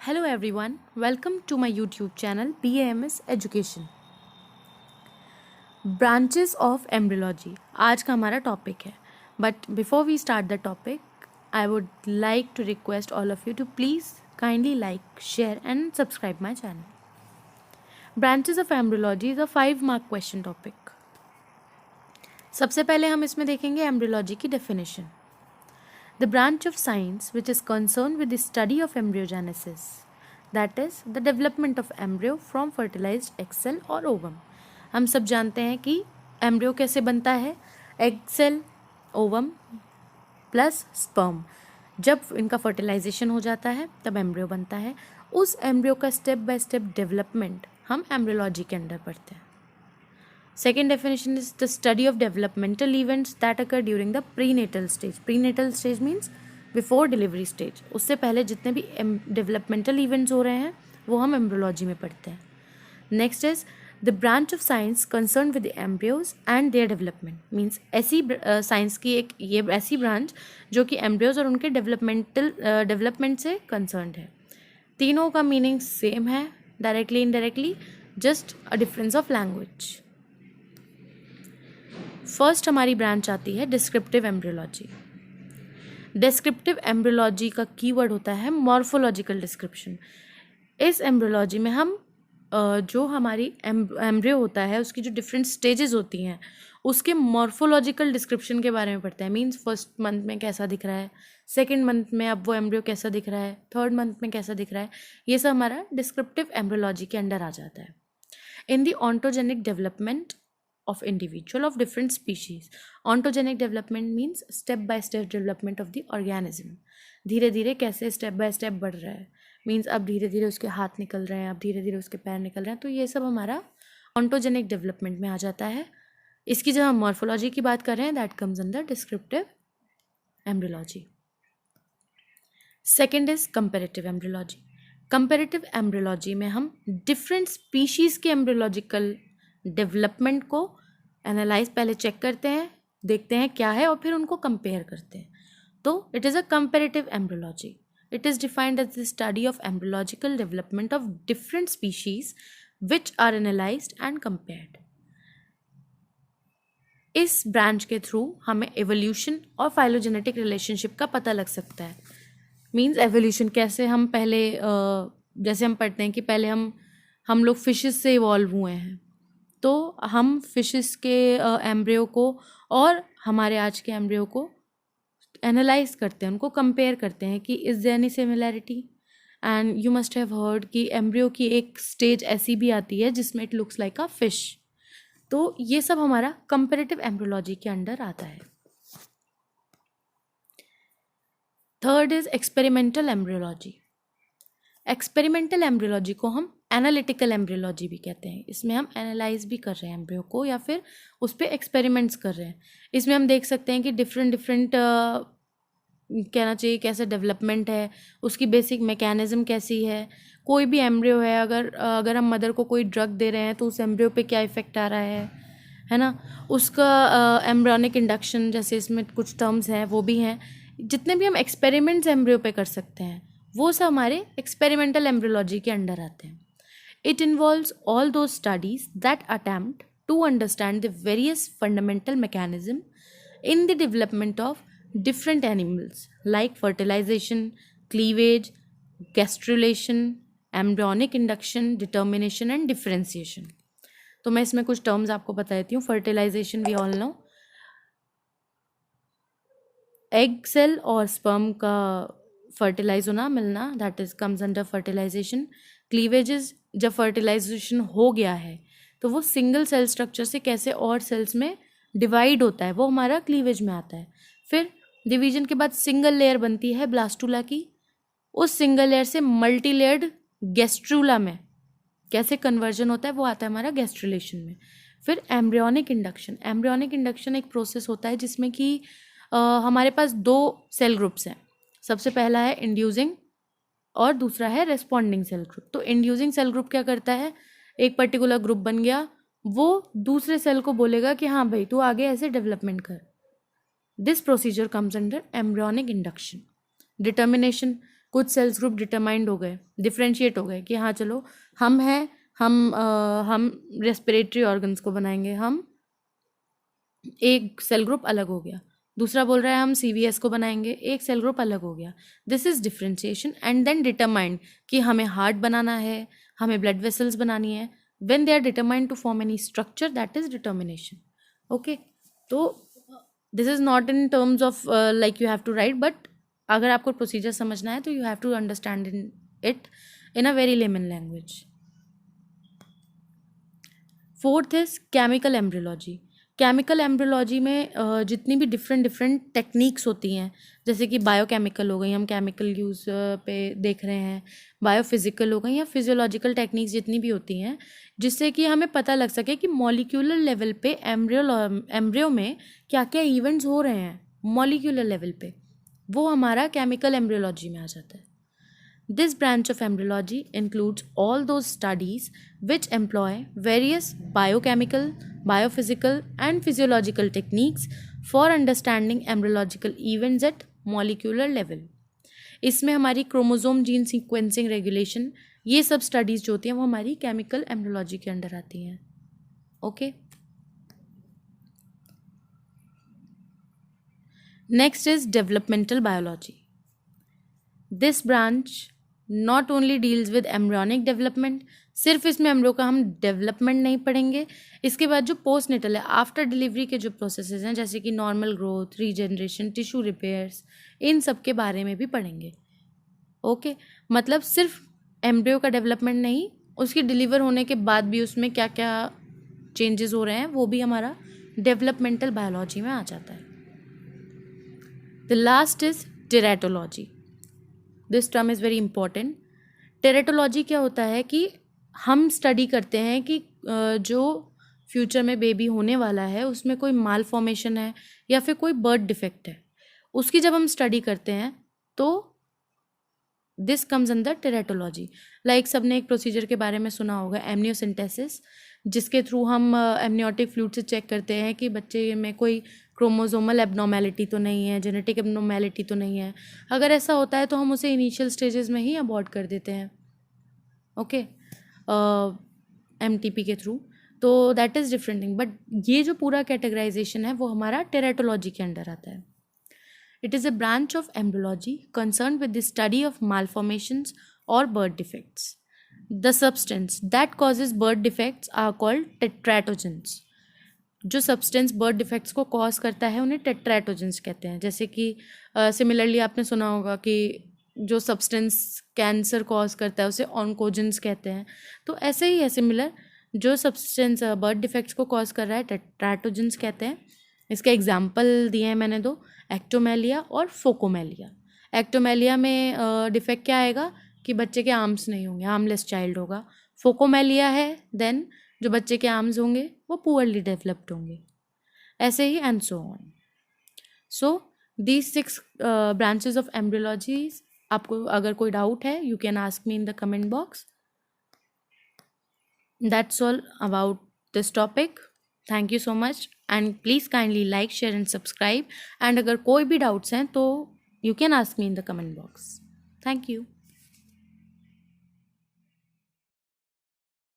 Hello everyone, welcome to my YouTube channel BAMS Education. Branches of embryology आज का हमारा topic है. But before we start the topic, I would like to request all of you to please kindly like, share and subscribe my channel. Branches of embryology is a 5-mark question topic. सबसे पहले हम इसमें देखेंगे embryology की definition. The branch of science which is concerned with the study of embryogenesis, that is the development of embryo from fertilized egg cell or ovum. हम सब जानते हैं कि एम्ब्रियो कैसे बनता है. Egg cell, ovum plus sperm. जब इनका फर्टिलाइजेशन हो जाता है तब एम्ब्रियो बनता है. उस एम्ब्रियो का स्टेप बाय स्टेप डेवलपमेंट हम एम्ब्रियोलॉजी के अंडर पढ़ते हैं. Second definition is the study of developmental events that occur during the prenatal stage. Prenatal stage means before delivery stage. उससे पहले जितने भी developmental events हो रहे हैं वो हम embryology में पढ़ते हैं. Next is the branch of science concerned with the embryos and their development. Means ऐसी science की एक ये ऐसी branch जो कि embryos और उनके development से concerned है. तीनों का meaning same है, directly indirectly, just a difference of language. First हमारी ब्रांच आती है डिस्क्रिप्टिव एम्ब्रियोलॉजी. डिस्क्रिप्टिव एम्ब्रियोलॉजी का कीवर्ड होता है मॉर्फोलॉजिकल डिस्क्रिप्शन. इस एम्ब्रियोलॉजी में हम जो हमारी एम्ब्रियो होता है उसकी जो डिफरेंट स्टेजेस होती हैं उसके मॉर्फोलॉजिकल डिस्क्रिप्शन के बारे में पढ़ते हैं. मींस फर्स्ट मंथ में कैसा दिख रहा है, सेकेंड मंथ में अब वो एम्ब्रियो कैसा दिख रहा है, थर्ड मंथ में कैसा दिख रहा है. ये सब हमारा डिस्क्रिप्टिव एम्ब्रियोलॉजी के अंडर आ जाता है. इन दी ऑन्टोजेनिक development of individual of different species. Ontogenic development means step by step development of the organism. धीरे धीरे कैसे स्टेप बाय स्टेप बढ़ रहा है. मीन्स अब धीरे धीरे उसके हाथ निकल रहे हैं, अब धीरे धीरे उसके पैर निकल रहे हैं. तो ये सब हमारा ऑन्टोजेनिक डेवलपमेंट में आ जाता है. इसकी जब हम मॉर्फोलॉजी की बात कर रहे हैं that comes under descriptive embryology. Second is comparative embryology. Comparative embryology में हम डिफरेंट स्पीशीज़ के एम्ब्रियोलॉजिकल डेवलपमेंट को एनालाइज पहले चेक करते हैं, देखते हैं क्या है और फिर उनको कंपेयर करते हैं. तो it is a comparative embryology. It is defined as the study of embryological development of different species which are analysed and compared. इस ब्रांच के थ्रू हमें एवोल्यूशन और फाइलोजेनेटिक रिलेशनशिप का पता लग सकता है. मीन्स एवोल्यूशन कैसे हम पहले जैसे हम पढ़ते हैं कि पहले हम लोग फिशेस से इवॉल्व हुए हैं, तो हम फिशेस के एम्ब्रियो को और हमारे आज के एम्ब्रियो को एनालाइज करते हैं, उनको कंपेयर करते हैं कि is there any similarity. And you must have heard कि एम्ब्रियो की एक स्टेज ऐसी भी आती है जिसमें it looks like a fish. तो ये सब हमारा कंपेरेटिव एम्ब्रियोलॉजी के अंडर आता है. Third is experimental embryology. Experimental embryology को हम एनालिटिकल एम्ब्रियोलॉजी भी कहते हैं. इसमें हम एनालाइज भी कर रहे हैं एम्ब्रियो को या फिर उस पर एक्सपेरिमेंट्स कर रहे हैं. इसमें हम देख सकते हैं कि डिफरेंट कहना चाहिए कैसा डेवलपमेंट है, उसकी बेसिक मैकेनिज्म कैसी है. कोई भी एम्ब्रियो है, अगर हम मदर को कोई ड्रग दे रहे हैं तो उस एम्ब्रियो पे क्या इफेक्ट आ रहा है ना. उसका एम्ब्रियोनिक इंडक्शन जैसे इसमें कुछ टर्म्स हैं वो भी हैं. जितने भी हम एक्सपेरिमेंट्स एम्ब्रियो पे कर सकते हैं वो सब हमारे एक्सपेरिमेंटल एम्ब्रियोलॉजी के अंडर आते हैं. It involves all those studies that attempt to understand the various fundamental mechanism in the development of different animals like fertilization, cleavage, gastrulation, embryonic induction, determination and differentiation. तो मैं इसमें कुछ terms आपको बता देती हूँ. Fertilization we all know, egg cell और sperm का फर्टिलाइज होना, मिलना, that is comes under fertilization. Cleavages जब फर्टिलाइजेशन हो गया है तो वो सिंगल सेल स्ट्रक्चर से कैसे और सेल्स में डिवाइड होता है वो हमारा क्लीवेज में आता है. फिर डिवीजन के बाद सिंगल लेयर बनती है ब्लास्टूला की. उस सिंगल लेयर से मल्टी लेयर्ड गैस्ट्रूला में कैसे कन्वर्जन होता है वो आता है हमारा गैस्ट्रुलेशन में. फिर एम्ब्रियोनिक इंडक्शन. एम्ब्रियोनिक इंडक्शन एक प्रोसेस होता है जिसमें कि हमारे पास 2 सेल ग्रुप्स हैं. सबसे पहला है इंड्यूसिंग और दूसरा है रेस्पॉन्डिंग सेल ग्रुप. तो इंड्यूसिंग सेल ग्रुप क्या करता है, एक पर्टिकुलर ग्रुप बन गया, वो दूसरे सेल को बोलेगा कि हाँ भाई तू आगे ऐसे डेवलपमेंट कर. This procedure comes under embryonic induction. Determination. कुछ सेल्स ग्रुप डिटरमाइंड हो गए, डिफ्रेंशिएट हो गए कि हाँ चलो हम हैं, हम रेस्पिरेटरी ऑर्गन्स को बनाएंगे, हम एक सेल ग्रुप अलग हो गया। दूसरा बोल रहा है हम CVS को बनाएंगे, एक सेल ग्रुप अलग हो गया। This is differentiation and then determined कि हमें हार्ट बनाना है, हमें ब्लड वेसल्स बनानी है। When they are determined to form any structure, that is determination. Okay, तो this is not in terms of like you have to write, but अगर आपको procedure समझना है तो you have to understand it in a very layman language. Fourth is chemical embryology. Chemical embryology में जितनी भी different techniques होती हैं, जैसे कि बायोकेमिकल हो गई, हम केमिकल यूज़ पे देख रहे हैं, बायोफिजिकल हो गई या फिजियोलॉजिकल टेक्निक्स जितनी भी होती हैं, जिससे कि हमें पता लग सके कि मॉलिक्यूलर लेवल पे एम्ब्रियो में क्या क्या इवेंट्स हो रहे हैं मॉलिक्यूलर लेवल पे, वो हमारा केमिकल एम्ब्रियोलॉजी में आ जाता है। This branch of embryology includes all those studies which employ various biochemical, biophysical, and physiological techniques for understanding embryological events at molecular level. इसमें हमारी क्रोमोसोम जीन सीक्वेंसिंग रेगुलेशन, ये सब स्टडीज़ जो होती हैं वो हमारी केमिकल एम्ब्रियोलॉजी के अंडर आती हैं। Okay, next is developmental biology. This branch not only deals with embryonic development, सिर्फ इसमें एम्ब्रियो का हम डेवलपमेंट नहीं पढ़ेंगे, इसके बाद जो पोस्ट नेटल है, आफ्टर डिलीवरी के जो प्रोसेसेस हैं, जैसे कि normal growth, regeneration, tissue repairs, इन सब के बारे में भी पढ़ेंगे। ओके, मतलब सिर्फ एम्ब्रियो का डेवलपमेंट नहीं, उसकी डिलीवर होने के बाद भी उसमें क्या क्या चेंजेस हो रहे हैं वो भी हमारा डेवलपमेंटल बायोलॉजी में आ जाता है। The last is teratology. This term is very important. Teratology क्या होता है कि हम स्टडी करते हैं कि जो फ्यूचर में बेबी होने वाला है उसमें कोई माल फॉर्मेशन है या फिर कोई बर्थ डिफेक्ट है, उसकी जब हम स्टडी करते हैं तो this comes under teratology. Like सबने एक प्रोसीजर के बारे में सुना होगा, एमनियोसिंथेसिस, जिसके थ्रू हम एमनियोटिक फ्लूइड से चेक करते हैं कि बच्चे में कोई क्रोमोसोमल एबनॉर्मेलिटी तो नहीं है, जेनेटिक एबनॉर्मेलिटी तो नहीं है। अगर ऐसा होता है तो हम उसे इनिशियल स्टेजेस में ही अबॉर्ट कर देते हैं, ओके, MTP के थ्रू। तो that is different thing, but ये जो पूरा कैटेगराइजेशन है वो हमारा टेरेटोलॉजी के अंडर आता है। It is a branch of embryology concerned with the study of malformations or birth defects. The substance that causes birth defects are called tetratogens. जो सब्सटेंस बर्थ डिफेक्ट्स को कॉज करता है उन्हें टेट्राटोजेंस कहते हैं। जैसे कि सिमिलरली आपने सुना होगा कि जो सब्सटेंस कैंसर कॉज करता है उसे ऑन्कोजेंस कहते हैं। तो ऐसे ही है सिमिलर, जो सब्सटेंस बर्थ डिफेक्ट्स को कॉज कर रहा है टेट्राटोजेंस कहते हैं। इसके एग्जाम्पल दिए हैं मैंने दो, एक्टोमेलिया और फोकोमेलिया। एक्टोमेलिया में डिफेक्ट क्या आएगा कि बच्चे के आर्म्स नहीं होंगे, आर्मलेस चाइल्ड होगा। फोकोमेलिया है देन जो बच्चे के आर्म्स होंगे वो पुअरली डेवलप्ड होंगे, ऐसे ही and so on. So these 6 branches of embryologies, आपको अगर कोई डाउट है you can ask me in the comment box. That's all about this topic. Thank you so much and please kindly like, share and subscribe. And अगर कोई भी doubts हैं तो you can ask me in the comment box. Thank you.